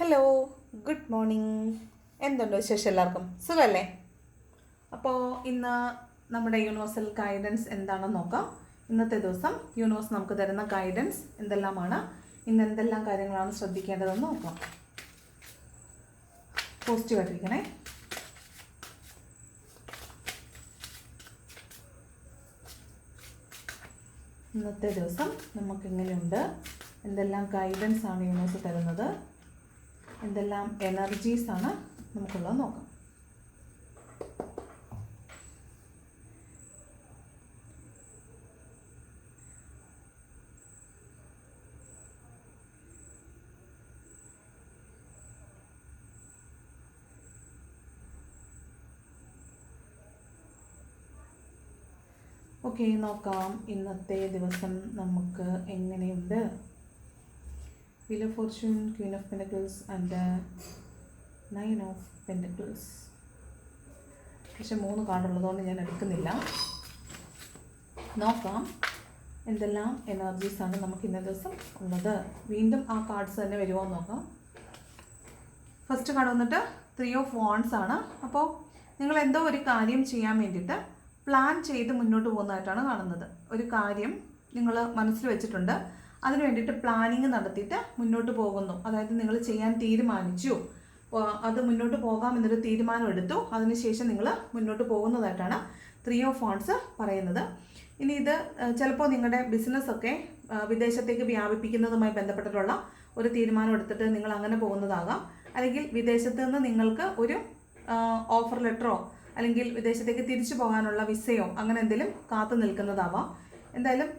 Hello, good morning. എന്തുണ്ട് വിശേഷം? എല്ലാവർക്കും സുഖമല്ലേ? അപ്പോൾ ഇന്ന് നമ്മുടെ യൂണിവേഴ്സൽ ഗൈഡൻസ് എന്താണെന്ന് നോക്കാം. ഇന്നത്തെ ദിവസം യൂണിവേഴ്സ് നമുക്ക് തരുന്ന ഗൈഡൻസ് എന്തെല്ലാമാണ്, ഇന്ന് എന്തെല്ലാം കാര്യങ്ങളാണ് ശ്രദ്ധിക്കേണ്ടതെന്ന് നോക്കാം. പോസിറ്റീവായിട്ടിരിക്കണേ. ഇന്നത്തെ ദിവസം നമുക്കെങ്ങനെയുണ്ട്, എന്തെല്ലാം ഗൈഡൻസ് ആണ് യൂണിവേഴ്സ് തരുന്നത്, എന്തെല്ലാം എനർജീസാണ് നമുക്കുള്ളത് നോക്കാം. ഓക്കെ, നോക്കാം ഇന്നത്തെ ദിവസം നമുക്ക് എങ്ങനെയുണ്ട്. Wheel of Fortune, Queen of Pentacles and Nine of Pentacles. പക്ഷെ 3 കാർഡുള്ളതുകൊണ്ട് ഞാൻ എടുക്കുന്നില്ല. നോക്കാം എന്തെല്ലാം എനർജീസാണ് നമുക്ക് ഇന്നത്തെ ദിവസം ഉള്ളത്. വീണ്ടും ആ കാർഡ്സ് തന്നെ വരുമോ എന്ന് നോക്കാം. ഫസ്റ്റ് കാർഡ് വന്നിട്ട് 3 of Wands ആണ്. അപ്പോൾ നിങ്ങൾ എന്തോ ഒരു കാര്യം ചെയ്യാൻ വേണ്ടിയിട്ട് പ്ലാൻ ചെയ്ത് മുന്നോട്ട് പോകുന്നതായിട്ടാണ് കാണുന്നത്. ഒരു കാര്യം നിങ്ങൾ മനസ്സിൽ വെച്ചിട്ടുണ്ട്, അതിന് വേണ്ടിയിട്ട് പ്ലാനിങ് നടത്തിയിട്ട് മുന്നോട്ട് പോകുന്നു. അതായത് നിങ്ങൾ ചെയ്യാൻ തീരുമാനിച്ചു, അത് മുന്നോട്ട് പോകാമെന്നൊരു തീരുമാനം എടുത്തു, അതിനുശേഷം നിങ്ങൾ മുന്നോട്ട് പോകുന്നതായിട്ടാണ് 3 of Wands പറയുന്നത്. ഇനി ഇത് ചിലപ്പോൾ നിങ്ങളുടെ ബിസിനസ്സൊക്കെ വിദേശത്തേക്ക് വ്യാപിപ്പിക്കുന്നതുമായി ബന്ധപ്പെട്ടിട്ടുള്ള ഒരു തീരുമാനം എടുത്തിട്ട് നിങ്ങൾ അങ്ങനെ പോകുന്നതാകാം. അല്ലെങ്കിൽ വിദേശത്ത് നിന്ന് നിങ്ങൾക്ക് ഒരു ഓഫർ ലെറ്ററോ അല്ലെങ്കിൽ വിദേശത്തേക്ക് തിരിച്ചു പോകാനുള്ള വിസയോ അങ്ങനെ എന്തെങ്കിലും കാത്തു നിൽക്കുന്നതാവാം. എന്തായാലും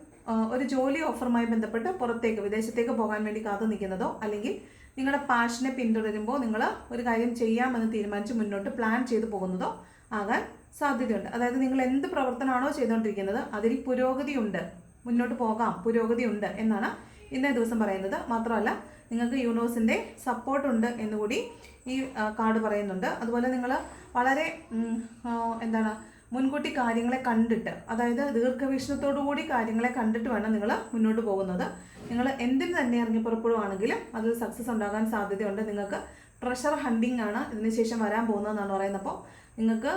ഒരു ജോലി ഓഫറുമായി ബന്ധപ്പെട്ട് പുറത്തേക്ക് വിദേശത്തേക്ക് പോകാൻ വേണ്ടി കാത്തു നിൽക്കുന്നതോ, അല്ലെങ്കിൽ നിങ്ങളുടെ പാഷനെ പിന്തുടരുമ്പോൾ നിങ്ങൾ ഒരു കാര്യം ചെയ്യാമെന്ന് തീരുമാനിച്ച് മുന്നോട്ട് പ്ലാൻ ചെയ്ത് പോകുന്നതോ ആകാൻ സാധ്യതയുണ്ട്. അതായത് നിങ്ങൾ എന്ത് പ്രവർത്തനമാണോ ചെയ്തുകൊണ്ടിരിക്കുന്നത് അതിൽ പുരോഗതിയുണ്ട്, മുന്നോട്ട് പോകാം, പുരോഗതിയുണ്ട് എന്നാണ് ഇന്നേ ദിവസം പറയുന്നത്. മാത്രമല്ല നിങ്ങൾക്ക് യൂണിവേഴ്സിൻ്റെ സപ്പോർട്ടുണ്ട് എന്നുകൂടി ഈ കാർഡ് പറയുന്നുണ്ട്. അതുപോലെ നിങ്ങൾ വളരെ മുൻകൂട്ടി കാര്യങ്ങളെ കണ്ടിട്ട്, അതായത് ദീർഘവീക്ഷണത്തോടു കൂടി കാര്യങ്ങളെ കണ്ടിട്ട് വേണം നിങ്ങൾ മുന്നോട്ട് പോകുന്നത്. നിങ്ങൾ എന്തിന് തന്നെ ഇറങ്ങി പുറപ്പെടുവാണെങ്കിലും അതിൽ സക്സസ് ഉണ്ടാകാൻ സാധ്യതയുണ്ട്. നിങ്ങൾക്ക് ട്രഷർ ഹണ്ടിങ് ആണ് ഇതിനുശേഷം വരാൻ പോകുന്നതെന്നാണ് പറയുന്നത്. അപ്പോൾ നിങ്ങൾക്ക്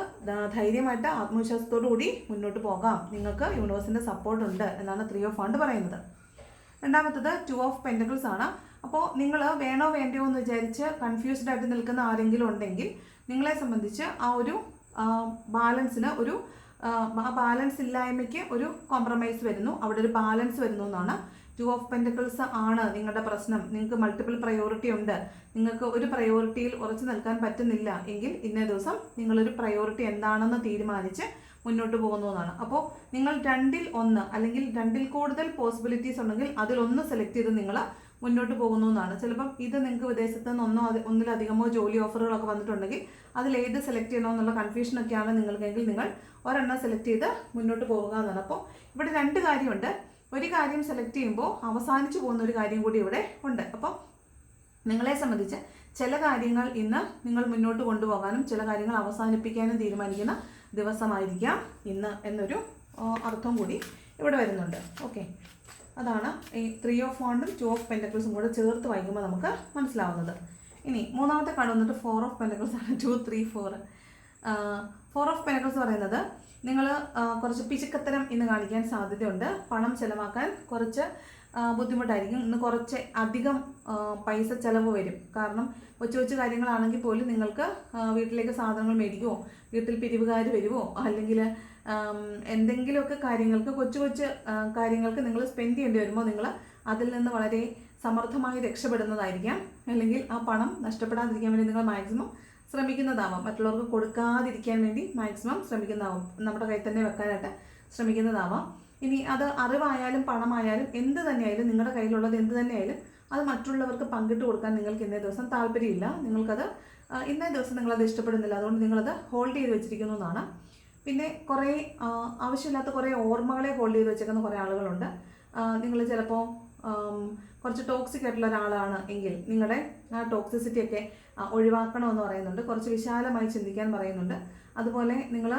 ധൈര്യമായിട്ട് ആത്മവിശ്വാസത്തോടു കൂടി മുന്നോട്ട് പോകാം, നിങ്ങൾക്ക് യൂണിവേഴ്സിൻ്റെ സപ്പോർട്ടുണ്ട് എന്നാണ് 3 of Wands പറയുന്നത്. രണ്ടാമത്തത് 2 of Pentacles ആണ്. അപ്പോൾ നിങ്ങൾ വേണോ വേണ്ടയോ എന്ന് വിചാരിച്ച് കൺഫ്യൂസ്ഡ് ആയിട്ട് നിൽക്കുന്ന ആരെങ്കിലും ഉണ്ടെങ്കിൽ നിങ്ങളെ സംബന്ധിച്ച് ആ ഒരു ബാലൻസിന് ആ ബാലൻസ് ഇല്ലായ്മയ്ക്ക് ഒരു കോംപ്രമൈസ് വരുന്നു, അവിടെ ഒരു ബാലൻസ് വരുന്നു എന്നാണ്. 2 of Pentacles ആണ് നിങ്ങളുടെ പ്രശ്നം. നിങ്ങൾക്ക് മൾട്ടിപ്പിൾ പ്രയോറിറ്റി ഉണ്ട്, നിങ്ങൾക്ക് ഒരു പ്രയോറിറ്റിയിൽ ഉറച്ചു നിൽക്കാൻ പറ്റുന്നില്ല എങ്കിൽ ഇന്നേ ദിവസം നിങ്ങളൊരു പ്രയോറിറ്റി എന്താണെന്ന് തീരുമാനിച്ച് മുന്നോട്ട് പോകുന്നു എന്നാണ്. അപ്പോൾ നിങ്ങൾ 2-ൽ 1 അല്ലെങ്കിൽ 2-ൽ കൂടുതൽ പോസിബിലിറ്റീസ് ഉണ്ടെങ്കിൽ അതിലൊന്ന് സെലക്ട് ചെയ്ത് നിങ്ങൾ മുന്നോട്ട് പോകുന്നു എന്നാണ്. ചിലപ്പം ഇത് നിങ്ങൾക്ക് വിദേശത്ത് നിന്ന് ഒന്നിലധികമോ ജോലി ഓഫറുകളൊക്കെ വന്നിട്ടുണ്ടെങ്കിൽ അതിലേത് സെലക്ട് ചെയ്യണമെന്നുള്ള കൺഫ്യൂഷനൊക്കെയാണ് നിങ്ങൾക്കെങ്കിൽ നിങ്ങൾ ഒരെണ്ണം സെലക്ട് ചെയ്ത് മുന്നോട്ട് പോവുക എന്നാണ്. അപ്പോൾ ഇവിടെ 2 കാര്യമുണ്ട്. ഒരു കാര്യം സെലക്ട് ചെയ്യുമ്പോൾ അവസാനിച്ചു പോകുന്ന ഒരു കാര്യം കൂടി ഇവിടെ ഉണ്ട്. അപ്പം നിങ്ങളെ സംബന്ധിച്ച് ചില കാര്യങ്ങൾ ഇന്ന് നിങ്ങൾ മുന്നോട്ട് കൊണ്ടുപോകാനും ചില കാര്യങ്ങൾ അവസാനിപ്പിക്കാനും തീരുമാനിക്കുന്ന ദിവസമായിരിക്കാം ഇന്ന് എന്നൊരു അർത്ഥം കൂടി ഇവിടെ വരുന്നുണ്ട്. ഓക്കെ, അതാണ് ഈ 3 of Wands 2 of Pentacles കൂടെ ചേർത്ത് വായിക്കുമ്പോൾ നമുക്ക് മനസ്സിലാവുന്നത്. ഇനി മൂന്നാമത്തെ കാർഡ് വന്നിട്ട് 4 of Pentacles ആണ്. 2, 3, 4. 4 of Pentacles പറയുന്നത് നിങ്ങൾ കുറച്ച് പിശുക്കത്തരം ഇന്ന് കാണിക്കാൻ സാധ്യതയുണ്ട്. പണം ചിലവാക്കാൻ കുറച്ച് ബുദ്ധിമുട്ടായിരിക്കും. ഇന്ന് കുറച്ച് അധികം പൈസ ചിലവ് വരും. കാരണം കൊച്ചു കാര്യങ്ങളാണെങ്കിൽ പോലും നിങ്ങൾക്ക് വീട്ടിലേക്ക് സാധനങ്ങൾ മേടിക്കുമോ, വീട്ടിൽ പിരിവുകാർ വരുമോ, അല്ലെങ്കിൽ എന്തെങ്കിലുമൊക്കെ കാര്യങ്ങൾക്ക് കൊച്ചു കാര്യങ്ങൾക്ക് നിങ്ങൾ സ്പെൻഡ് ചെയ്യേണ്ടി വരുമ്പോൾ നിങ്ങൾ അതിൽ നിന്ന് വളരെ സമർത്ഥമായി രക്ഷപ്പെടുന്നതായിരിക്കാം. അല്ലെങ്കിൽ ആ പണം നഷ്ടപ്പെടാതിരിക്കാൻ വേണ്ടി നിങ്ങൾ മാക്സിമം ശ്രമിക്കുന്നതാവാം, മറ്റുള്ളവർക്ക് കൊടുക്കാതിരിക്കാൻ വേണ്ടി മാക്സിമം ശ്രമിക്കുന്നതാവും, നമ്മുടെ കയ്യിൽ തന്നെ വെക്കാനായിട്ട് ശ്രമിക്കുന്നതാവാം. ഇനി അത് അറിവായാലും പണമായാലും എന്ത് തന്നെയായാലും നിങ്ങളുടെ കയ്യിലുള്ളത് എന്ത് തന്നെയായാലും അത് മറ്റുള്ളവർക്ക് പങ്കിട്ട് കൊടുക്കാൻ നിങ്ങൾക്ക് ഇന്നേ ദിവസം താല്പര്യമില്ല. നിങ്ങൾക്കത് ഇന്നേ ദിവസം നിങ്ങളത് ഇഷ്ടപ്പെടുന്നില്ല, അതുകൊണ്ട് നിങ്ങളത് ഹോൾഡ് ചെയ്ത് വെച്ചിരിക്കുന്നു എന്നാണ്. പിന്നെ കുറേ ആവശ്യമില്ലാത്ത കുറേ ഓർമ്മകളെ ഹോൾഡ് ചെയ്ത് വെച്ചേക്കുന്ന കുറേ ആളുകളുണ്ട്. നിങ്ങൾ ചിലപ്പോൾ കുറച്ച് ടോക്സിക് ആയിട്ടുള്ള ഒരാളാണ് എങ്കിൽ നിങ്ങളുടെ ആ ടോക്സിസിറ്റിയൊക്കെ ഒഴിവാക്കണമെന്ന് പറയുന്നുണ്ട്. കുറച്ച് വിശാലമായി ചിന്തിക്കാൻ പറയുന്നുണ്ട്. അതുപോലെ നിങ്ങൾ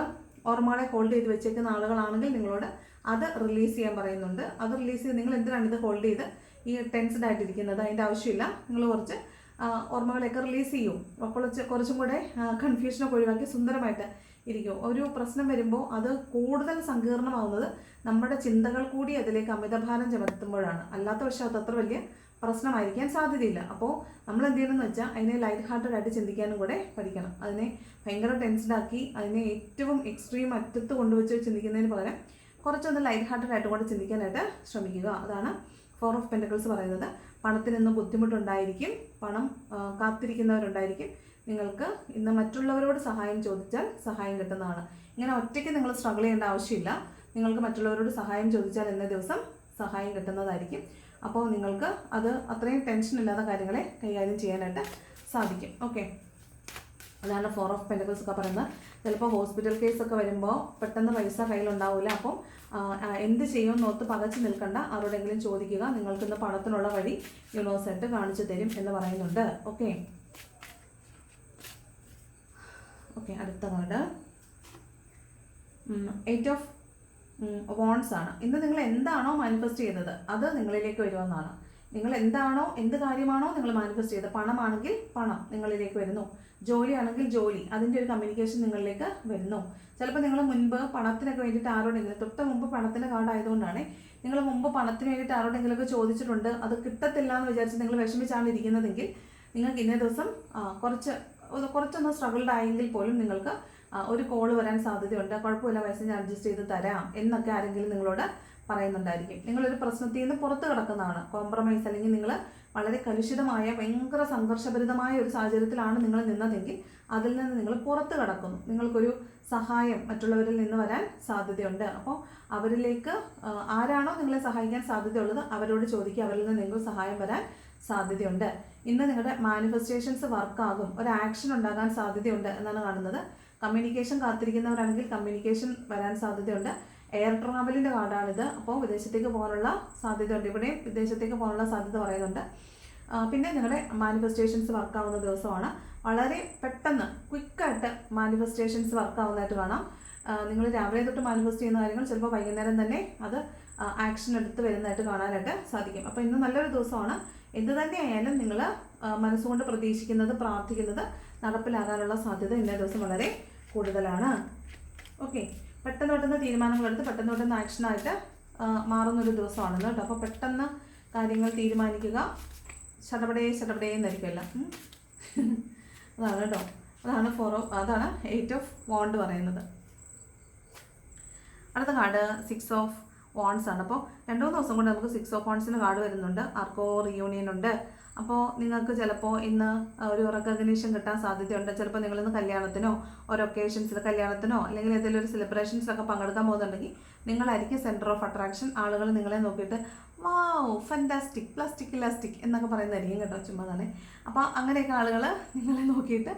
ഓർമ്മകളെ ഹോൾഡ് ചെയ്ത് വെച്ചേക്കുന്ന ആളുകളാണെങ്കിൽ നിങ്ങളോട് അത് റിലീസ് ചെയ്യാൻ പറയുന്നുണ്ട്. അത് റിലീസ് ചെയ്ത് നിങ്ങൾ എന്തിനാണ് ഇത് ഹോൾഡ് ചെയ്ത് ഈ ടെൻസ്ഡ് ആയിട്ടിരിക്കുന്നത്, അതിൻ്റെ ആവശ്യമില്ല. നിങ്ങൾ കുറച്ച് ഓർമ്മകളെയൊക്കെ റിലീസ് ചെയ്യും. കുറച്ചും കൂടെ കൺഫ്യൂഷനൊക്കെ ഒഴിവാക്കി സുന്ദരമായിട്ട് ഇരിക്കും. ഒരു പ്രശ്നം വരുമ്പോൾ അത് കൂടുതൽ സങ്കീർണമാവുന്നത് നമ്മുടെ ചിന്തകൾ കൂടി അതിലേക്ക് അമിതഭാരം ചുമത്തുമ്പോഴാണ്. അല്ലാത്ത പക്ഷേ അത് അത്ര വലിയ പ്രശ്നമായിരിക്കാൻ സാധ്യതയില്ല. അപ്പോൾ നമ്മൾ എന്ത് ചെയ്യണമെന്ന് വെച്ചാൽ അതിനെ ലൈറ്റ് ഹാർട്ടഡ് ആയിട്ട് ചിന്തിക്കാനും കൂടെ പഠിക്കണം. അതിനെ ഭയങ്കര ടെൻസ്ഡാക്കി അതിനെ ഏറ്റവും എക്സ്ട്രീം അറ്റത്ത് കൊണ്ടുവച്ച് ചിന്തിക്കുന്നതിന് പകരം കുറച്ചൊന്ന് ലൈറ്റ് ഹാർട്ടഡ് ആയിട്ട് കൂടെ ചിന്തിക്കാനായിട്ട് ശ്രമിക്കുക. അതാണ് 4 ഓഫ് പെൻറ്റക്കിൾസ് പറയുന്നത്. പണത്തിനൊന്ന് ബുദ്ധിമുട്ടുണ്ടായിരിക്കും, പണം കാത്തിരിക്കുന്നവരുണ്ടായിരിക്കും. നിങ്ങൾക്ക് ഇന്ന് മറ്റുള്ളവരോട് സഹായം ചോദിച്ചാൽ സഹായം കിട്ടുന്നതാണ്. ഇങ്ങനെ ഒറ്റയ്ക്ക് നിങ്ങൾ സ്ട്രഗിൾ ചെയ്യേണ്ട ആവശ്യമില്ല. നിങ്ങൾക്ക് മറ്റുള്ളവരോട് സഹായം ചോദിച്ചാൽ ഇന്ന ദിവസം സഹായം കിട്ടുന്നതായിരിക്കും. അപ്പോൾ നിങ്ങൾക്ക് അത് അത്രയും ടെൻഷൻ ഇല്ലാത്ത കാര്യങ്ങളെ കൈകാര്യം ചെയ്യാനായിട്ട് സാധിക്കും. ഓക്കെ, അതാണ് 4 ഓഫ് പെൻറ്റക്കിൾസ് ഒക്കെ പറയുന്നത്. ചിലപ്പോൾ ഹോസ്പിറ്റൽ കേസൊക്കെ വരുമ്പോൾ പെട്ടെന്ന് പൈസ കയ്യിലുണ്ടാവില്ല. അപ്പോൾ എന്ത് ചെയ്യുമെന്ന് ഓർത്ത് പകച്ചു നിൽക്കണ്ട, ആരോടെങ്കിലും ചോദിക്കുക. നിങ്ങൾക്കിന്ന് പണത്തിനുള്ള വഴി യൂണിവേഴ്സായിട്ട് കാണിച്ചു തരും എന്ന് പറയുന്നുണ്ട്. ഓക്കെ, അടുത്ത കാർഡ് 8 ഓഫ് വോൺസ് ആണ്. ഇന്ന് നിങ്ങൾ എന്താണോ മാനിഫെസ്റ്റ് ചെയ്തത് അത് നിങ്ങളിലേക്ക് വരുമെന്നാണ്. നിങ്ങൾ എന്താണോ, എന്ത് കാര്യമാണോ നിങ്ങൾ മാനിഫെസ്റ്റ് ചെയ്തത്, പണമാണെങ്കിൽ പണം നിങ്ങളിലേക്ക് വരുന്നു, ജോലിയാണെങ്കിൽ ജോലി, അതിൻ്റെ ഒരു കമ്മ്യൂണിക്കേഷൻ നിങ്ങളിലേക്ക് വരുന്നു. ചിലപ്പോൾ നിങ്ങൾ മുൻപ് പണത്തിനൊക്കെ വേണ്ടിയിട്ട് ആരോടെങ്കിലും, തൊട്ട് മുമ്പ് പണത്തിൻ്റെ കാർഡ് ആയതുകൊണ്ടാണ്, നിങ്ങൾ മുമ്പ് പണത്തിന് വേണ്ടിയിട്ട് ആരോടെങ്കിലുമൊക്കെ ചോദിച്ചിട്ടുണ്ട്, അത് കിട്ടത്തില്ല എന്ന് വിചാരിച്ച് നിങ്ങൾ വിഷമിച്ചാണ് ഇരിക്കുന്നതെങ്കിൽ നിങ്ങൾക്ക് ഇന്നേ ദിവസം കുറച്ചൊന്ന് സ്ട്രഗിൾഡ് ആയെങ്കിൽ പോലും നിങ്ങൾക്ക് ഒരു കോള് വരാൻ സാധ്യതയുണ്ട്. കുഴപ്പമില്ല, പൈസ ഞാൻ അഡ്ജസ്റ്റ് ചെയ്ത് തരാം എന്നൊക്കെ ആരെങ്കിലും നിങ്ങളോട് പറയുന്നുണ്ടായിരിക്കും. നിങ്ങളൊരു പ്രശ്നത്തിൽ നിന്ന് പുറത്ത് കിടക്കുന്നതാണ്, കോംപ്രമൈസ്, അല്ലെങ്കിൽ നിങ്ങൾ വളരെ കലുഷിതമായ ഭയങ്കര സംഘർഷഭരിതമായ ഒരു സാഹചര്യത്തിലാണ് നിങ്ങൾ നിന്നതെങ്കിൽ അതിൽ നിന്ന് നിങ്ങൾ പുറത്ത് കിടക്കുന്നു. നിങ്ങൾക്കൊരു സഹായം മറ്റുള്ളവരിൽ നിന്ന് വരാൻ സാധ്യതയുണ്ട്. അപ്പോൾ അവരിലേക്ക് ആരാണോ നിങ്ങളെ സഹായിക്കാൻ സാധ്യതയുള്ളത് അവരോട് ചോദിക്കുക, അവരിൽ നിന്ന് നിങ്ങൾക്ക് സഹായം വരാൻ സാധ്യതയുണ്ട്. ഇന്ന് നിങ്ങളുടെ മാനിഫെസ്റ്റേഷൻസ് വർക്കാകും, ഒരു ആക്ഷൻ ഉണ്ടാകാൻ സാധ്യതയുണ്ട് എന്നാണ് കാണുന്നത്. കമ്മ്യൂണിക്കേഷൻ കാത്തിരിക്കുന്നവരാണെങ്കിൽ കമ്മ്യൂണിക്കേഷൻ വരാൻ സാധ്യതയുണ്ട്. എയർ ട്രാവലിൻ്റെ കാർഡാണിത്. അപ്പോൾ വിദേശത്തേക്ക് പോകാനുള്ള സാധ്യതയുണ്ട്. ഇവിടെയും വിദേശത്തേക്ക് പോകാനുള്ള സാധ്യത പറയുന്നുണ്ട്. പിന്നെ നിങ്ങളുടെ മാനിഫെസ്റ്റേഷൻസ് വർക്കാവുന്ന ദിവസമാണ്. വളരെ പെട്ടെന്ന് ക്വിക്കായിട്ട് മാനിഫെസ്റ്റേഷൻസ് വർക്കാവുന്നതായിട്ട് കാണാം. നിങ്ങൾ രാവിലെ തൊട്ട് മാനിഫെസ്റ്റ് ചെയ്യുന്ന കാര്യങ്ങൾ ചിലപ്പോൾ വൈകുന്നേരം തന്നെ അത് ആക്ഷൻ എടുത്ത് വരുന്നതായിട്ട് കാണാനായിട്ട് സാധിക്കും. അപ്പോൾ ഇന്ന് നല്ലൊരു ദിവസമാണ്. എന്ത് തന്നെയായാലും നിങ്ങൾ മനസ്സുകൊണ്ട് പ്രതീക്ഷിക്കുന്നത്, പ്രാർത്ഥിക്കുന്നത് നടപ്പിലാകാനുള്ള സാധ്യത ഇന്നേ ദിവസം വളരെ കൂടുതലാണ്. ഓക്കെ, പെട്ടെന്ന് തീരുമാനങ്ങളെടുത്ത് പെട്ടെന്ന് ആക്ഷനായിട്ട് മാറുന്നൊരു ദിവസമാണ് കേട്ടോ. അപ്പോൾ പെട്ടെന്ന് കാര്യങ്ങൾ തീരുമാനിക്കുക, ചടപടേ എന്നായിരിക്കുമല്ല. അതാണ് കേട്ടോ, അതാണ് 8 ഓഫ് വോണ്ട് പറയുന്നത്. അടുത്ത കാർഡ് 6 ഓഫ് വോൺസ് ആണ്. അപ്പോൾ 2-3 ദിവസം കൊണ്ട് നമുക്ക് 6 ഓഫ് വോൺസിന് കാർഡ് വരുന്നുണ്ട്. ആർക്കോ റിയൂണിയൻ ഉണ്ട്. അപ്പോൾ നിങ്ങൾക്ക് ചിലപ്പോൾ ഇന്ന് ഒരു റെക്കഗ്നീഷൻ കിട്ടാൻ സാധ്യതയുണ്ട്. ചിലപ്പോൾ നിങ്ങളിന്ന് കല്യാണത്തിനോ ഒരു ഒക്കേഷൻസിൽ കല്യാണത്തിനോ അല്ലെങ്കിൽ ഏതെങ്കിലും ഒരു സെലിബ്രേഷൻസിലൊക്കെ പങ്കെടുക്കാൻ പോകുന്നുണ്ടെങ്കിൽ നിങ്ങളായിരിക്കും സെൻറ്റർ ഓഫ് അട്രാക്ഷൻ. ആളുകൾ നിങ്ങളെ നോക്കിയിട്ട് വാവ് ഫാന്റാസ്റ്റിക്, പ്ലാസ്റ്റിക് ഇലാസ്റ്റിക് എന്നൊക്കെ പറയുന്നതായിരിക്കും കേട്ടോ, ചുമ്മാ തന്നെ. അപ്പോൾ അങ്ങനെയൊക്കെ ആളുകൾ നിങ്ങളെ നോക്കിയിട്ട്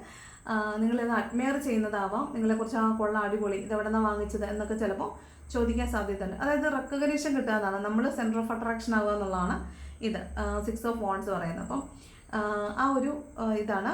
നിങ്ങളിത് അഡ്മയർ ചെയ്യുന്നതാവാം. നിങ്ങളെക്കുറിച്ച് കൊള്ള അടിപൊളി, ഇതെവിടെ നിന്നാണ് വാങ്ങിച്ചത് എന്നൊക്കെ ചിലപ്പോൾ ചോദിക്കാൻ സാധ്യതയുണ്ട്. അതായത് റെക്കഗ്നീഷൻ കിട്ടുക എന്നാണ്, നമ്മൾ സെൻറ്റർ ഓഫ് അട്രാക്ഷൻ ആവുക എന്നുള്ളതാണ് ഇത് 6 ഓഫ് വോൺസ് പറയുന്നത്. അപ്പം ആ ഒരു ഇതാണ്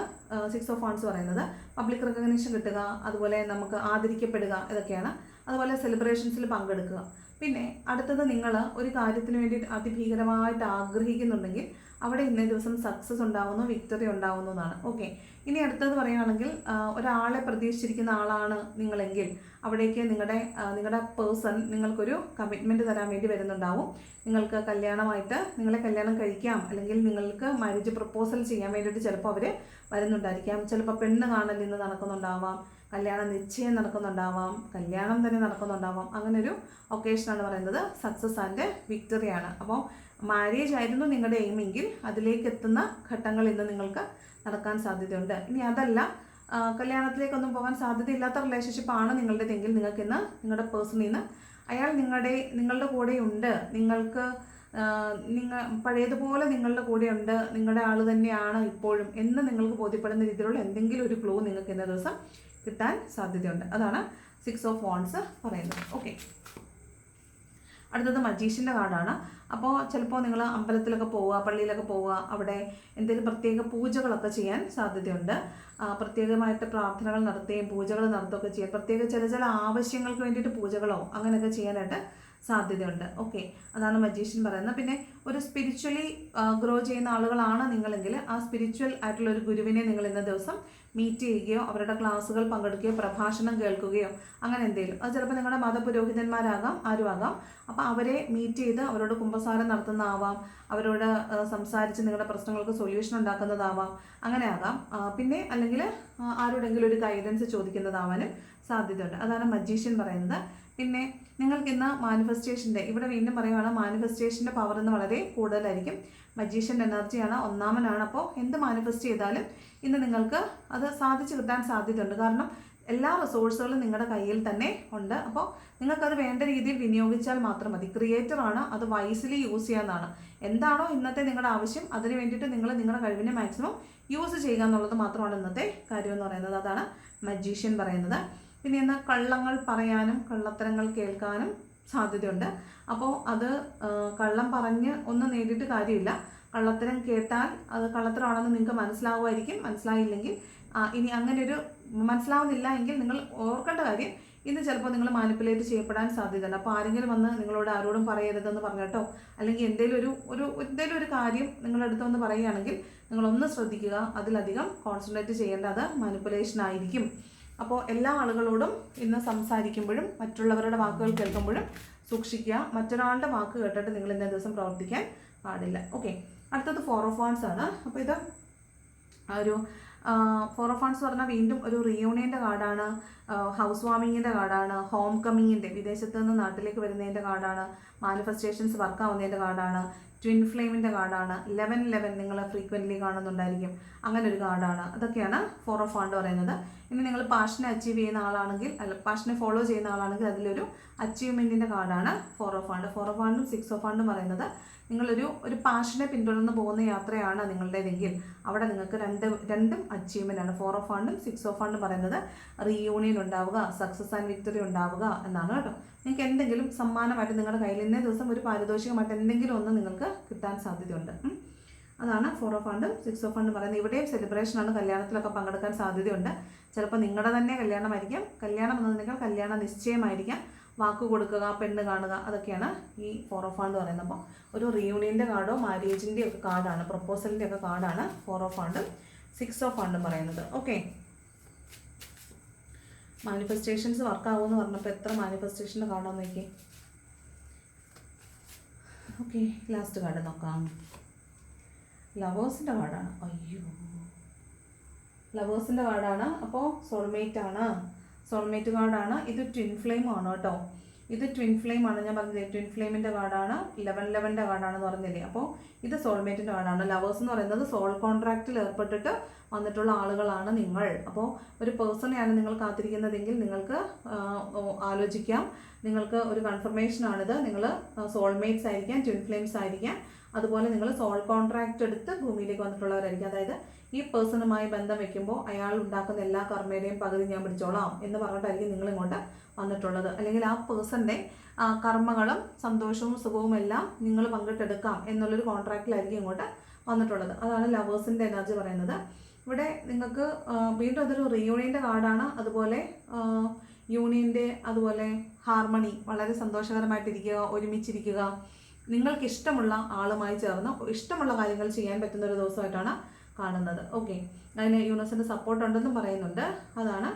6 ഓഫ് വോൺസ് പറയുന്നത്. പബ്ലിക് റെക്കഗ്നീഷൻ കിട്ടുക, അതുപോലെ നമുക്ക് ആദരിക്കപ്പെടുക, ഇതൊക്കെയാണ്. അതുപോലെ സെലിബ്രേഷൻസിൽ പങ്കെടുക്കുക. പിന്നെ അടുത്തത്, നിങ്ങൾ ഒരു കാര്യത്തിന് വേണ്ടി അതിഭീകരമായിട്ട് ആഗ്രഹിക്കുന്നുണ്ടെങ്കിൽ അവിടെ ഇന്നേ ദിവസം സക്സസ് ഉണ്ടാവുന്നു, വിക്ടറി ഉണ്ടാവുന്നു എന്നാണ്. ഓക്കെ, ഇനി അടുത്തത് പറയുകയാണെങ്കിൽ ഒരാളെ പ്രതീക്ഷിച്ചിരിക്കുന്ന ആളാണ് നിങ്ങളെങ്കിൽ അവിടേക്ക് നിങ്ങളുടെ പേഴ്സൺ നിങ്ങൾക്കൊരു കമ്മിറ്റ്മെൻറ്റ് തരാൻ വേണ്ടി വരുന്നുണ്ടാവും. നിങ്ങൾക്ക് കല്യാണമായിട്ട് നിങ്ങളെ കല്യാണം കഴിക്കാം, അല്ലെങ്കിൽ നിങ്ങൾക്ക് മാരേജ് പ്രപ്പോസൽ ചെയ്യാൻ വേണ്ടിയിട്ട് ചിലപ്പോൾ അവർ വരുന്നുണ്ടായിരിക്കാം. ചിലപ്പോൾ പെണ്ണ് കാണൽ ഇന്ന് നടക്കുന്നുണ്ടാവാം, കല്യാണ നിശ്ചയം നടക്കുന്നുണ്ടാവാം, കല്യാണം തന്നെ നടക്കുന്നുണ്ടാവാം. അങ്ങനെ ഒരു ഒക്കേഷനാണ് പറയുന്നത്. സക്സസ് ആൻഡ് വിക്ടറിയാണ്. അപ്പോൾ മാരേജ് ആയിരുന്നു നിങ്ങളുടെ എയിമെങ്കിൽ അതിലേക്ക് എത്തുന്ന ഘട്ടങ്ങൾ ഇന്ന് നിങ്ങൾക്ക് നടക്കാൻ സാധ്യതയുണ്ട്. ഇനി അതല്ല, കല്യാണത്തിലേക്കൊന്നും പോകാൻ സാധ്യതയില്ലാത്ത റിലേഷൻഷിപ്പാണ് നിങ്ങളുടേതെങ്കിൽ നിങ്ങൾക്ക് ഇന്ന് നിങ്ങളുടെ പേഴ്സണിൽ നിന്ന് അയാൾ നിങ്ങളുടെ കൂടെയുണ്ട്, നിങ്ങൾക്ക് പഴയതുപോലെ നിങ്ങളുടെ കൂടെയുണ്ട്, നിങ്ങളുടെ ആൾ തന്നെയാണ് ഇപ്പോഴും എന്ന് നിങ്ങൾക്ക് ബോധ്യപ്പെടുന്ന രീതിയിലുള്ള എന്തെങ്കിലും ഒരു ക്ലൂ നിങ്ങൾക്ക് ഇന്ന ദിവസം കിട്ടാൻ സാധ്യതയുണ്ട്. അതാണ് 6 ഓഫ് വോൺസ് പറയുന്നത്. ഓക്കെ, അടുത്തത് മജീഷ്യൻ്റെ കാർഡാണ്. അപ്പോൾ ചിലപ്പോൾ നിങ്ങൾ അമ്പലത്തിലൊക്കെ പോവുക, പള്ളിയിലൊക്കെ പോവുക, അവിടെ എന്തെങ്കിലും പ്രത്യേക പൂജകളൊക്കെ ചെയ്യാൻ സാധ്യതയുണ്ട്. പ്രത്യേകമായിട്ട് പ്രാർത്ഥനകൾ നടത്തുകയും പൂജകൾ നടത്തുകയൊക്കെ ചെയ്യാൻ, പ്രത്യേക ചില ആവശ്യങ്ങൾക്ക് വേണ്ടിയിട്ട് പൂജകളോ അങ്ങനെയൊക്കെ ചെയ്യാനായിട്ട് സാധ്യതയുണ്ട്. ഓക്കെ, അതാണ് മജീഷ്യൻ പറയുന്നത്. പിന്നെ ഒരു സ്പിരിച്വലി ഗ്രോ ചെയ്യുന്ന ആളുകളാണ് നിങ്ങളെങ്കിൽ ആ സ്പിരിച്വൽ ആയിട്ടുള്ള ഒരു ഗുരുവിനെ നിങ്ങൾ ഇന്ന ദിവസം മീറ്റ് ചെയ്യുകയോ അവരുടെ ക്ലാസ്സുകൾ പങ്കെടുക്കുകയോ പ്രഭാഷണം കേൾക്കുകയോ അങ്ങനെ എന്തെങ്കിലും, അത് ചിലപ്പോൾ നിങ്ങളുടെ മതപുരോഹിതന്മാരാകാം, ആരുമാകാം. അപ്പോൾ അവരെ മീറ്റ് ചെയ്ത് അവരോട് കുമ്പസാരം നടത്തുന്നതാവാം, അവരോട് സംസാരിച്ച് നിങ്ങളുടെ പ്രശ്നങ്ങൾക്ക് സൊല്യൂഷൻ ഉണ്ടാക്കുന്നതാവാം, അങ്ങനെ ആകാം. പിന്നെ അല്ലെങ്കിൽ ആരോടെങ്കിലും ഒരു ഗൈഡൻസ് ചോദിക്കുന്നതാവാനും സാധ്യതയുണ്ട്. അതാണ് മജീഷ്യൻ പറയുന്നത്. പിന്നെ നിങ്ങൾക്ക് ഇന്ന് മാനിഫെസ്റ്റേഷൻ്റെ, ഇവിടെ വീണ്ടും പറയുകയാണ്, മാനിഫെസ്റ്റേഷൻ്റെ പവർ ഇന്ന് വളരെ കൂടുതലായിരിക്കും. മജീഷ്യൻ്റെ എനർജിയാണ്, ഒന്നാമനാണ്. അപ്പോൾ എന്ത് മാനിഫെസ്റ്റ് ചെയ്താലും ഇന്ന് നിങ്ങൾക്ക് അത് സാധിച്ചു കിട്ടാൻ സാധ്യതയുണ്ട്. കാരണം എല്ലാ റിസോഴ്സുകളും നിങ്ങളുടെ കയ്യിൽ തന്നെ ഉണ്ട്. അപ്പോൾ നിങ്ങൾക്കത് വേണ്ട രീതിയിൽ വിനിയോഗിച്ചാൽ മാത്രം മതി. ക്രിയേറ്ററാണ്, അത് വൈസ്ലി യൂസ് ചെയ്യാവുന്നതാണ്. എന്താണോ ഇന്നത്തെ നിങ്ങളുടെ ആവശ്യം അതിന് വേണ്ടിയിട്ട് നിങ്ങൾ നിങ്ങളുടെ കഴിവിനെ മാക്സിമം യൂസ് ചെയ്യുക എന്നുള്ളത് മാത്രമാണ് ഇന്നത്തെ കാര്യം എന്ന് പറയുന്നത്. അതാണ് മജീഷ്യൻ പറയുന്നത്. പിന്നെ ഇന്ന് കള്ളങ്ങൾ പറയാനും കള്ളത്തരങ്ങൾ കേൾക്കാനും സാധ്യതയുണ്ട്. അപ്പോൾ അത് കള്ളം പറഞ്ഞ് ഒന്നും നേടിയിട്ട് കാര്യമില്ല. കള്ളത്തരം കേട്ടാൽ അത് കള്ളത്തരമാണെന്ന് നിങ്ങൾക്ക് മനസ്സിലാവുമായിരിക്കും. മനസ്സിലായില്ലെങ്കിൽ ഇനി അങ്ങനെ ഒരു മനസ്സിലാവുന്നില്ല എങ്കിൽ നിങ്ങൾ ഓർക്കേണ്ട കാര്യം, ഇന്ന് ചിലപ്പോൾ നിങ്ങൾ മാനിപ്പുലേറ്റ് ചെയ്യപ്പെടാൻ സാധ്യതയുണ്ട്. അപ്പോൾ ആരെങ്കിലും വന്ന് നിങ്ങളോട് ആരോടും പറയരുതെന്ന് പറഞ്ഞിട്ടോ അല്ലെങ്കിൽ എന്തെങ്കിലും ഒരു കാര്യം നിങ്ങളുടെ അടുത്ത് വന്ന് പറയുകയാണെങ്കിൽ നിങ്ങളൊന്ന് ശ്രദ്ധിക്കുക. അതിലധികം കോൺസെൻട്രേറ്റ് ചെയ്യേണ്ടത് മാനിപ്പുലേഷൻ ആയിരിക്കും. അപ്പോൾ എല്ലാ ആളുകളോടും ഇന്ന് സംസാരിക്കുമ്പോഴും മറ്റുള്ളവരുടെ വാക്കുകൾ കേൾക്കുമ്പോഴും സൂക്ഷിക്കുക. മറ്റൊരാളുടെ വാക്ക് കേട്ടിട്ട് നിങ്ങൾ ഇന്നേ ദിവസം പ്രവർത്തിക്കാൻ പാടില്ല. ഓക്കെ, അടുത്തത് 4 of Wands ആണ്. അപ്പോൾ ഇത് ഒരു 4 of Wands പറഞ്ഞാൽ വീണ്ടും ഒരു റിയൂണിയൻ്റെ കാർഡാണ്, ഹൗസ് വാമിങ്ങിൻ്റെ കാർഡാണ്, ഹോം കമ്മിങ്ങിൻ്റെ, വിദേശത്ത് നിന്ന് നാട്ടിലേക്ക് വരുന്നതിൻ്റെ കാർഡാണ്, മാനിഫെസ്റ്റേഷൻസ് വർക്കാവുന്നതിൻ്റെ കാർഡാണ്, ട്വിൻ ഫ്ലെയിമിൻ്റെ കാർഡാണ്, 1111 നിങ്ങൾ ഫ്രീക്വൻ്റ്ലി കാണുന്നുണ്ടായിരിക്കും, അങ്ങനെ ഒരു കാർഡാണ്. അതൊക്കെയാണ് 4 of Wands പറയുന്നത്. ഇനി നിങ്ങൾ പാഷനെ അച്ചീവ് ചെയ്യുന്ന ആളാണെങ്കിൽ, പാഷനെ ഫോളോ ചെയ്യുന്ന ആളാണെങ്കിൽ അതിലൊരു അച്ചീവ്മെൻറ്റിൻ്റെ കാർഡാണ് 4 of Wands. 4 of Wands 6 of Wands പറയുന്നത് നിങ്ങളൊരു പാഷനെ പിന്തുടർന്ന് പോകുന്ന യാത്രയാണ് നിങ്ങളുടേതെങ്കിൽ അവിടെ നിങ്ങൾക്ക് രണ്ടും അച്ചീവ്മെൻ്റ് ആണ്. 4 of Wands 6 of Wands പറയുന്നത് റീയൂണിയൻ ഉണ്ടാവുക, സക്സസ് ആൻഡ് വിക്ടറി ഉണ്ടാവുക എന്നാണ് കേട്ടോ. നിങ്ങൾക്ക് എന്തെങ്കിലും സമ്മാനമായിട്ട് നിങ്ങളുടെ കയ്യിൽ ഇന്നേ ദിവസം ഒരു പാരിതോഷികമായിട്ട് എന്തെങ്കിലും ഒന്ന് നിങ്ങൾക്ക് കിട്ടാൻ സാധ്യതയുണ്ട്. അതാണ് 4 of Wands 6 of Wands പറയുന്നത്. ഇവിടെയും സെലിബ്രേഷനാണ്, കല്യാണത്തിലൊക്കെ പങ്കെടുക്കാൻ സാധ്യതയുണ്ട്. ചിലപ്പോൾ നിങ്ങളുടെ തന്നെ കല്യാണമായിരിക്കാം, കല്യാണം എന്നതിനേക്കാൾ കല്യാണ നിശ്ചയമായിരിക്കാം, വാക്ക് കൊടുക്കുക, പെണ്ണ് കാണുക, അതൊക്കെയാണ് ഈ 4 of Wands പറയുന്നത്. അപ്പോൾ ഒരു റിയൂണിയൻ്റെ കാർഡോ മാരേജിൻ്റെ ഒക്കെ കാർഡാണ്, പ്രപ്പോസലിൻ്റെ ഒക്കെ കാർഡാണ് 4 of Wands 6 of Wands പറയുന്നത്. ഓക്കെ, മാനിഫെസ്റ്റേഷൻസ് വർക്കാവുമെന്ന് പറഞ്ഞപ്പോൾ എത്ര മാനിഫെസ്റ്റേഷൻ്റെ കാർഡാന്ന് നോക്കി. ഓക്കെ, ലാസ്റ്റ് കാർഡ് നോക്കാം. ലവേഴ്സിൻ്റെ കാർഡാണ്. അയ്യോ, ലവേഴ്സിൻ്റെ കാർഡാണ്. അപ്പോൾ സോൾമേറ്റ് കാർഡാണ്. ഇത് ട്വിൻ ഫ്ലെയിം ആണ് കേട്ടോ. ഇത് ട്വിൻ ഫ്ലെയിം ആണ്, ഞാൻ പറഞ്ഞില്ലേ ട്വിൻ ഫ്ലെയിമിൻ്റെ കാർഡാണ്, 1111 കാർഡാണെന്ന് പറഞ്ഞില്ലേ. അപ്പോൾ ഇത് സോൾമേറ്റിൻ്റെ കാർഡാണ്. ലവേഴ്സ് എന്ന് പറയുന്നത് സോൾ കോൺട്രാക്റ്റിൽ ഏർപ്പെട്ടിട്ട് വന്നിട്ടുള്ള ആളുകളാണ് നിങ്ങൾ. അപ്പോൾ ഒരു പേഴ്സണെയാണ് നിങ്ങൾ കാത്തിരിക്കുന്നതെങ്കിൽ നിങ്ങൾക്ക് ആലോചിക്കാം, നിങ്ങൾക്ക് ഒരു കൺഫർമേഷനാണിത്. നിങ്ങൾ സോൾമേറ്റ്സ് ആയിരിക്കാം, ട്വിൻ ഫ്ലെയിംസ് ആയിരിക്കാം, അതുപോലെ നിങ്ങൾ സോൾ കോൺട്രാക്റ്റ് എടുത്ത് ഭൂമിയിലേക്ക് വന്നിട്ടുള്ളവരായിരിക്കും. അതായത് ഈ പേഴ്സണുമായി ബന്ധം വെക്കുമ്പോൾ അയാൾ ഉണ്ടാക്കുന്ന എല്ലാ കർമ്മയുടെയും പകുതി ഞാൻ പിടിച്ചോളാം എന്ന് പറഞ്ഞിട്ടായിരിക്കും നിങ്ങളിങ്ങോട്ട് വന്നിട്ടുള്ളത്. അല്ലെങ്കിൽ ആ പേഴ്സൻ്റെ കർമ്മങ്ങളും സന്തോഷവും സുഖവും എല്ലാം നിങ്ങൾ പങ്കിട്ടെടുക്കാം എന്നുള്ളൊരു കോൺട്രാക്റ്റിലായിരിക്കും ഇങ്ങോട്ട് വന്നിട്ടുള്ളത്. അതാണ് ലവേഴ്സിൻ്റെ എനർജി പറയുന്നത്. ഇവിടെ നിങ്ങൾക്ക് വീണ്ടും അതൊരു റീയൂണിയൻ്റെ കാർഡാണ്. അതുപോലെ യൂണിയൻ്റെ, അതുപോലെ ഹാർമണി, വളരെ സന്തോഷകരമായിട്ടിരിക്കുക, ഒരുമിച്ചിരിക്കുക, നിങ്ങൾക്ക് ഇഷ്ടമുള്ള ആളുമായി ചേർന്ന് ഇഷ്ടമുള്ള കാര്യങ്ങൾ ചെയ്യാൻ പറ്റുന്ന ഒരു ദിവസമായിട്ടാണ് കാണുന്നത്. ഓക്കെ, അതിന് യൂണിവേഴ്സിൻ്റെ സപ്പോർട്ട് ഉണ്ടെന്നും പറയുന്നുണ്ട്. അതാണ്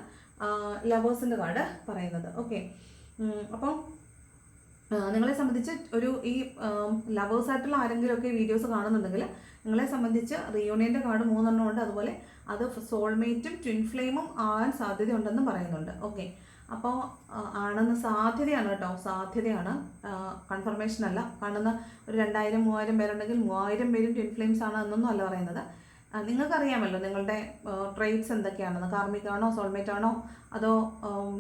ലവേഴ്സിൻ്റെ കാർഡ് പറയുന്നത്. ഓക്കെ, അപ്പം നിങ്ങളെ സംബന്ധിച്ച് ഈ ലവേഴ്സായിട്ടുള്ള ആരെങ്കിലുമൊക്കെ വീഡിയോസ് കാണുന്നുണ്ടെങ്കിൽ നിങ്ങളെ സംബന്ധിച്ച് റിയൂണിയൻ്റെ കാർഡ് 3 എണ്ണം ഉണ്ട്. അതുപോലെ അത് സോൾമേറ്റും ട്വിൻ ഫ്ലെയിമും ആവാൻ സാധ്യതയുണ്ടെന്നും പറയുന്നുണ്ട്. ഓക്കെ, അപ്പോൾ ആണെന്ന് സാധ്യതയാണ് കേട്ടോ, സാധ്യതയാണ്, കൺഫർമേഷൻ അല്ല. കാണുന്ന ഒരു 2000-3000 പേരുണ്ടെങ്കിൽ 3000 പേരും ട്വിൻ ഫ്ലെയിംസ് ആണ് എന്നൊന്നും അല്ല പറയുന്നത്. നിങ്ങൾക്കറിയാമല്ലോ നിങ്ങളുടെ ട്രേറ്റ്സ് എന്തൊക്കെയാണെന്ന്, കാർമിക് സോൾമേറ്റ് ആണോ അതോ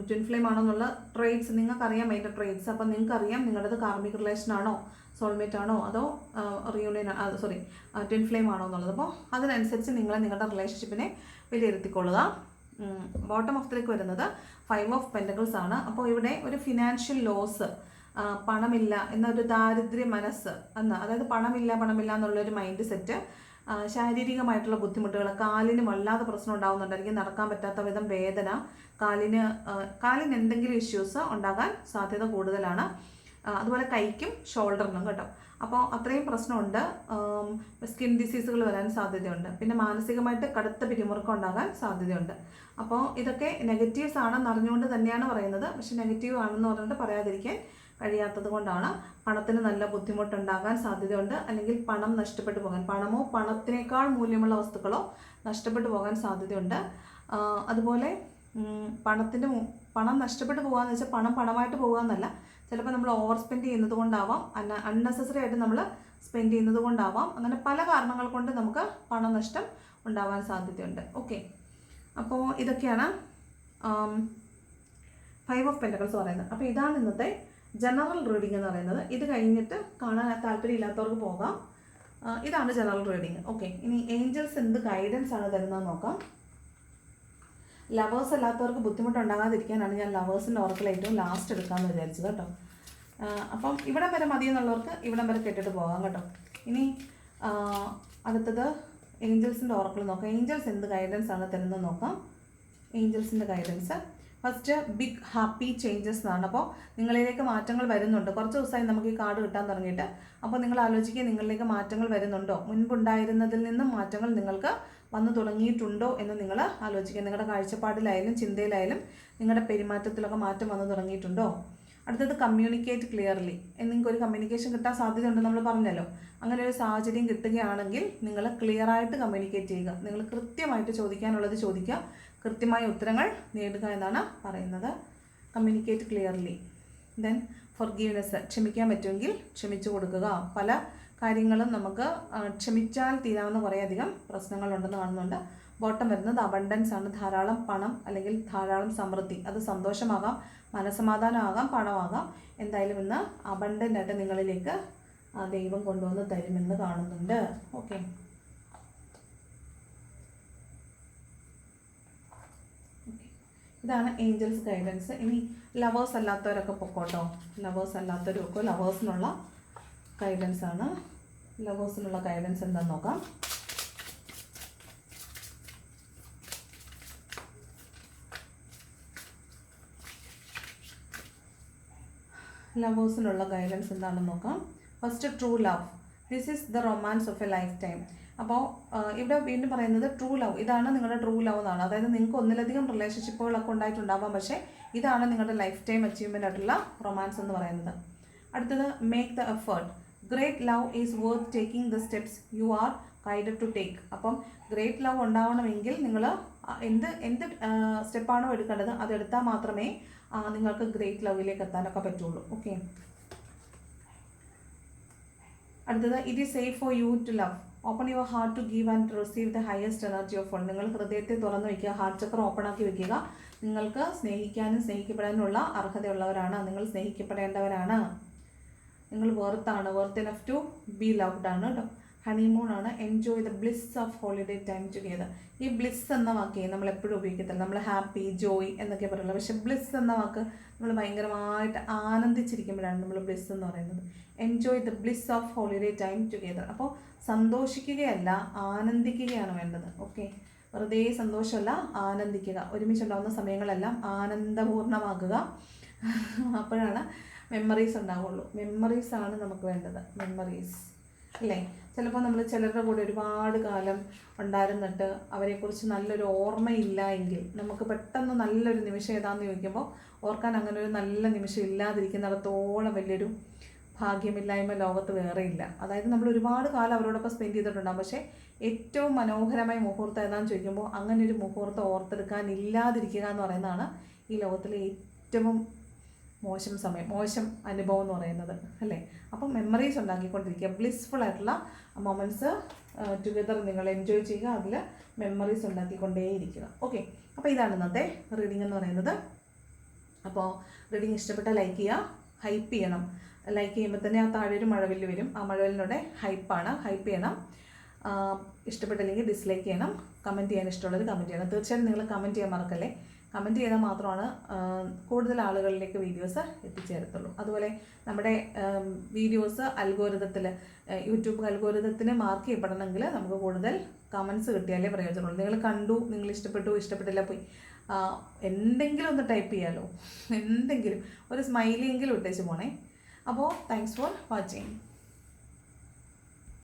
ട്വിൻ ഫ്ലെയിം ആണോ എന്നുള്ള ട്രേറ്റ്സ് നിങ്ങൾക്കറിയാം, അതിൻ്റെ ട്രേറ്റ്സ്. അപ്പം നിങ്ങൾക്കറിയാം നിങ്ങളുടേത് കാർമിക് റിലേഷൻ ആണോ, സോൾമേറ്റ് ആണോ, അതോ റിയൂണിയൻ ട്വിൻ ഫ്ലെയിം ആണോ എന്നുള്ളത്. അപ്പോൾ അതിനനുസരിച്ച് നിങ്ങൾ നിങ്ങളുടെ റിലേഷൻഷിപ്പിനെ വിലയിരുത്തിക്കൊള്ളുക. ബോട്ടം ഓഫ് ലേക്ക് വരുന്നത് 5 of Pentacles ആണ്. അപ്പോൾ ഇവിടെ ഒരു ഫിനാൻഷ്യൽ ലോസ്, പണമില്ല എന്നൊരു ദാരിദ്ര്യ മനസ്സ് അതായത് പണമില്ല എന്നുള്ളൊരു മൈൻഡ് സെറ്റ്, ശാരീരികമായിട്ടുള്ള ബുദ്ധിമുട്ടുകൾ, കാലിന് വല്ലാതെ പ്രശ്നം ഉണ്ടാകുന്നുണ്ടായിരിക്കും, നടക്കാൻ പറ്റാത്ത വിധം വേദന, കാലിന് എന്തെങ്കിലും ഇഷ്യൂസ് ഉണ്ടാകാൻ സാധ്യത കൂടുതലാണ്. അതുപോലെ കൈക്കും ഷോൾഡറിനും കേട്ടോ. അപ്പോൾ അത്രയും പ്രശ്നമുണ്ട്. സ്കിൻ ഡിസീസുകൾ വരാൻ സാധ്യതയുണ്ട്. പിന്നെ മാനസികമായിട്ട് കടുത്ത പിരിമുറുക്കം ഉണ്ടാകാൻ സാധ്യതയുണ്ട്. അപ്പോൾ ഇതൊക്കെ നെഗറ്റീവ്സ് ആണെന്ന് അറിഞ്ഞുകൊണ്ട് തന്നെയാണ് പറയുന്നത്. പക്ഷെ നെഗറ്റീവ് ആണെന്ന് പറഞ്ഞിട്ട് പറയാതിരിക്കാൻ കഴിയാത്തത് കൊണ്ടാണ്. പണത്തിന് നല്ല ബുദ്ധിമുട്ടുണ്ടാകാൻ സാധ്യതയുണ്ട്. അല്ലെങ്കിൽ പണം നഷ്ടപ്പെട്ടു പോകാൻ, പണമോ പണത്തിനേക്കാൾ മൂല്യമുള്ള വസ്തുക്കളോ നഷ്ടപ്പെട്ടു പോകാൻ സാധ്യതയുണ്ട്. അതുപോലെ പണം നഷ്ടപ്പെട്ടു പോകാന്ന് വെച്ചാൽ പണം പണമായിട്ട് പോകുക എന്നല്ല. ചിലപ്പോൾ നമ്മൾ ഓവർ സ്പെൻഡ് ചെയ്യുന്നത് കൊണ്ടാവാം, അൺനെസസറി ആയിട്ട് നമ്മൾ സ്പെൻഡ് ചെയ്യുന്നത് കൊണ്ടാവാം. അങ്ങനെ പല കാരണങ്ങൾ കൊണ്ട് നമുക്ക് പണനഷ്ടം ഉണ്ടാവാൻ സാധ്യതയുണ്ട്. ഓക്കെ, അപ്പോൾ ഇതൊക്കെയാണ് 5 ഓഫ് പെൻറ്റക്കിൾസ് പറയുന്നത്. അപ്പോൾ ഇതാണ് ഇന്നത്തെ ജനറൽ റീഡിംഗ് എന്ന് പറയുന്നത്. ഇത് കഴിഞ്ഞിട്ട് കാണാൻ താല്പര്യമില്ലാത്തവർക്ക് പോകാം. ഇതാണ് ജനറൽ റീഡിംഗ്. ഓക്കെ, ഇനി ഏഞ്ചൽസ് എന്ത് ഗൈഡൻസ് ആണ് തരുന്നതെന്ന് നോക്കാം. ലവേഴ്സ് അല്ലാത്തവർക്ക് ബുദ്ധിമുട്ടുണ്ടാകാതിരിക്കാനാണ് ഞാൻ ലവേഴ്സിൻ്റെ ഓർക്കിൽ ഏറ്റവും ലാസ്റ്റ് എടുക്കാമെന്ന് വിചാരിച്ചത് കേട്ടോ. അപ്പം ഇവിടം വരെ മതിയെന്നുള്ളവർക്ക് ഇവിടം വരെ കേട്ടിട്ട് പോകാം കേട്ടോ. ഇനി അടുത്തത് ഏഞ്ചൽസിൻ്റെ ഓർക്കിൾ നോക്കാം. ഏഞ്ചൽസ് എന്ത് ഗൈഡൻസ് ആണ് തരുന്നത് നോക്കാം. ഏഞ്ചൽസിൻ്റെ guidance first big happy changes എന്നാണ്. അപ്പോൾ നിങ്ങളിലേക്ക് മാറ്റങ്ങൾ വരുന്നുണ്ട്. കുറച്ച് ദിവസമായി നമുക്ക് ഈ കാർഡ് കിട്ടാൻ തുടങ്ങിയിട്ട്. അപ്പോൾ നിങ്ങൾ ആലോചിക്കുക, നിങ്ങളിലേക്ക് മാറ്റങ്ങൾ വരുന്നുണ്ടോ, മുൻപുണ്ടായിരുന്നതിൽ നിന്നും മാറ്റങ്ങൾ നിങ്ങൾക്ക് വന്നു തുടങ്ങിയിട്ടുണ്ടോ എന്ന് നിങ്ങൾ ആലോചിക്കുക. നിങ്ങളുടെ കാഴ്ചപ്പാടിലായാലും ചിന്തയിലായാലും നിങ്ങളുടെ പെരുമാറ്റത്തിലൊക്കെ മാറ്റം വന്നു തുടങ്ങിയിട്ടുണ്ടോ. അടുത്തത് കമ്മ്യൂണിക്കേറ്റ് ക്ലിയർലി. നിങ്ങൾക്കൊരു കമ്മ്യൂണിക്കേഷൻ കിട്ടാൻ സാധ്യതയുണ്ട് നമ്മൾ പറഞ്ഞല്ലോ. അങ്ങനെ ഒരു സാഹചര്യം കിട്ടുകയാണെങ്കിൽ നിങ്ങൾ ക്ലിയറായിട്ട് കമ്മ്യൂണിക്കേറ്റ് ചെയ്യുക. നിങ്ങൾ കൃത്യമായിട്ട് ചോദിക്കാനുള്ളത് ചോദിക്കുക, കൃത്യമായ ഉത്തരങ്ങൾ നേടുക എന്നാണ് പറയുന്നത്. Communicate clearly. ദെൻ ഫോർഗീവ്നെസ്, ക്ഷമിക്കാൻ പറ്റുമെങ്കിൽ ക്ഷമിച്ചു കൊടുക്കുക. പല കാര്യങ്ങളും നമുക്ക് ക്ഷമിച്ചാൽ തീരാവുന്ന കുറേയധികം പ്രശ്നങ്ങളുണ്ടെന്ന് കാണുന്നുണ്ട്. ബോട്ടം വരുന്നത് അബണ്ടൻസ് ആണ്. ധാരാളം പണം അല്ലെങ്കിൽ ധാരാളം സമൃദ്ധി. അത് സന്തോഷമാകാം, മനസ്സമാധാനമാകാം, പണമാകാം. എന്തായാലും ഇന്ന് അബണ്ടൻ്റ് ആയിട്ട് നിങ്ങളിലേക്ക് ദൈവം കൊണ്ടുവന്ന് തരുമെന്ന് കാണുന്നുണ്ട്. ഓക്കെ, ഇതാണ് ഏഞ്ചൽസ് ഗൈഡൻസ്. ഇനി ലവേഴ്സ് അല്ലാത്തവരൊക്കെ പൊക്കോട്ടോ. ലവേഴ്സ് അല്ലാത്തവരൊക്കെ ലവേഴ്സിനുള്ള ഗൈഡൻസ് ആണ്. ലവേഴ്സിനുള്ള ഗൈഡൻസ് എന്താണെന്ന് നോക്കാം. ലവേഴ്സിനുള്ള ഗൈഡൻസ് എന്താണെന്ന് നോക്കാം. First true love. This is the romance of A life time. അപ്പോൾ ഇവിടെ വീണ്ടും പറയുന്നത് ട്രൂ ലവ്. ഇതാണ് നിങ്ങളുടെ ട്രൂ ലവ് എന്നാണ്. അതായത് നിങ്ങൾക്ക് ഒന്നിലധികം റിലേഷൻഷിപ്പുകളൊക്കെ ഉണ്ടായിട്ടുണ്ടാവാം, പക്ഷേ ഇതാണ് നിങ്ങളുടെ ലൈഫ് ടൈം അച്ചീവ്മെൻ്റ് ആയിട്ടുള്ള റൊമാൻസ് എന്ന് പറയുന്നത്. അടുത്തത് make the effort. Great love is worth taking the steps you are guided to take. അപ്പം ഗ്രേറ്റ് ലവ് ഉണ്ടാവണമെങ്കിൽ നിങ്ങൾ എന്ത് സ്റ്റെപ്പാണോ എടുക്കേണ്ടത് അതെടുത്താൽ മാത്രമേ നിങ്ങൾക്ക് ഗ്രേറ്റ് ലവിലേക്ക് എത്താനൊക്കെ പറ്റുള്ളൂ. ഓക്കെ, അടുത്തത് it is safe for you to love. Open your heart to give and receive the highest energy of all. നിങ്ങൾ ഹൃദയത്തെ തുറന്നു വയ്ക്കുക, ഹാർട്ട് ചക്രം ഓപ്പൺ ആക്കി വെക്കുക. നിങ്ങൾക്ക് സ്നേഹിക്കാനും സ്നേഹിക്കപ്പെടാനുള്ള അർഹതയുള്ളവരാണ്. നിങ്ങൾ സ്നേഹിക്കപ്പെടേണ്ടവരാണ്. നിങ്ങൾ വെർത്താണ്, worth enough to be loved ആണ് കേട്ടോ. ഹണിമൂൺ ആണ്. Enjoy the bliss of holiday time together. ഈ ബ്ലിസ് എന്ന വാക്ക് നമ്മൾ എപ്പോഴും ഉപയോഗിക്കത്തില്ല. നമ്മൾ ഹാപ്പി, ജോയ് എന്നൊക്കെ പറയുള്ളൂ. പക്ഷെ ബ്ലിസ് എന്ന വാക്ക് നമ്മൾ ഭയങ്കരമായിട്ട് ആനന്ദിച്ചിരിക്കുമ്പോഴാണ് നമ്മൾ ബ്ലിസ് എന്ന് പറയുന്നത്. Enjoy the bliss of holiday time together. അപ്പോൾ സന്തോഷിക്കുകയല്ല, ആനന്ദിക്കുകയാണ് വേണ്ടത്. ഓക്കെ, വെറുതെ സന്തോഷമല്ല, ആനന്ദിക്കുക. ഒരുമിച്ചുണ്ടാകുന്ന സമയങ്ങളെല്ലാം ആനന്ദപൂർണ്ണമാക്കുക. അപ്പോഴാണ് മെമ്മറീസ് ഉണ്ടാവുള്ളൂ. മെമ്മറീസാണ് നമുക്ക് വേണ്ടത്. മെമ്മറീസ് അല്ലേ. ചിലപ്പോൾ നമ്മൾ ചിലരുടെ കൂടെ ഒരുപാട് കാലം ഉണ്ടായിരുന്നിട്ട് അവരെക്കുറിച്ച് നല്ലൊരു ഓർമ്മയില്ല എങ്കിൽ നമുക്ക് പെട്ടെന്ന് നല്ലൊരു നിമിഷം ഏതാണെന്ന് ചോദിക്കുമ്പോൾ ഓർക്കാൻ അങ്ങനെ ഒരു നല്ല നിമിഷം ഇല്ലാതിരിക്കുന്നിടത്തോളം വലിയൊരു ഭാഗ്യമില്ലായ്മ ലോകത്ത് വേറെയില്ല. അതായത് നമ്മൾ ഒരുപാട് കാലം അവരോടൊപ്പം സ്പെൻഡ് ചെയ്തിട്ടുണ്ടാകും, പക്ഷേ ഏറ്റവും മനോഹരമായ മുഹൂർത്തം ഏതാണെന്ന് ചോദിക്കുമ്പോൾ അങ്ങനെ ഒരു മുഹൂർത്തം ഓർത്തെടുക്കാൻ ഇല്ലാതിരിക്കുക എന്ന് പറയുന്നതാണ് ഈ ലോകത്തിലെ ഏറ്റവും മോശം സമയം, മോശം അനുഭവം എന്ന് പറയുന്നത് അല്ലേ. അപ്പം മെമ്മറീസ് ഉണ്ടാക്കിക്കൊണ്ടിരിക്കുക. ബ്ലിസ്ഫുൾ ആയിട്ടുള്ള മൊമെൻറ്റ്സ് ടുഗദർ നിങ്ങൾ എൻജോയ് ചെയ്യുക, അതിൽ മെമ്മറീസ് ഉണ്ടാക്കിക്കൊണ്ടേയിരിക്കുക. ഓക്കെ, അപ്പോൾ ഇതാണ് ഇന്നത്തെ റീഡിംഗ് എന്ന് പറയുന്നത്. അപ്പോൾ റീഡിംഗ് ഇഷ്ടപ്പെട്ടാൽ ലൈക്ക് ചെയ്യുക, ഹൈപ്പ് ചെയ്യണം. ലൈക്ക് ചെയ്യുമ്പോൾ തന്നെ ആ താഴെ ഒരു മഴവില്ല് വരും. ആ മഴവില്ലിനോടെ ഹൈപ്പാണ്, ഹൈപ്പ് ചെയ്യണം. ഇഷ്ടപ്പെട്ടില്ലെങ്കിൽ ഡിസ്ലൈക്ക് ചെയ്യണം. കമൻറ്റ് ചെയ്യാൻ ഇഷ്ടമുള്ളത് കമൻറ്റ് ചെയ്യണം. തീർച്ചയായും നിങ്ങൾ കമൻറ്റ് ചെയ്യാൻ മറക്കല്ലേ. കമൻറ്റ് ചെയ്താൽ മാത്രമാണ് കൂടുതൽ ആളുകളിലേക്ക് വീഡിയോസ് എത്തിച്ചേരത്തുള്ളൂ. അതുപോലെ നമ്മുടെ വീഡിയോസ് അൽഗോരിതത്തിൽ, യൂട്യൂബ് അൽഗോരിതത്തിന് മാർക്ക് ചെയ്യപ്പെടണമെങ്കിൽ നമുക്ക് കൂടുതൽ കമൻറ്റ്സ് കിട്ടിയാലേ പ്രയോജനമുള്ളൂ. നിങ്ങൾ കണ്ടു, നിങ്ങൾ ഇഷ്ടപ്പെട്ടു, ഇഷ്ടപ്പെട്ടില്ല, പോയി എന്തെങ്കിലും ഒന്ന് ടൈപ്പ് ചെയ്യാമല്ലോ. എന്തെങ്കിലും ഒരു സ്മൈലിയെങ്കിലും ഇട്ടേച്ച് പോണേ. അപ്പോൾ താങ്ക്സ് ഫോർ വാച്ചിങ്.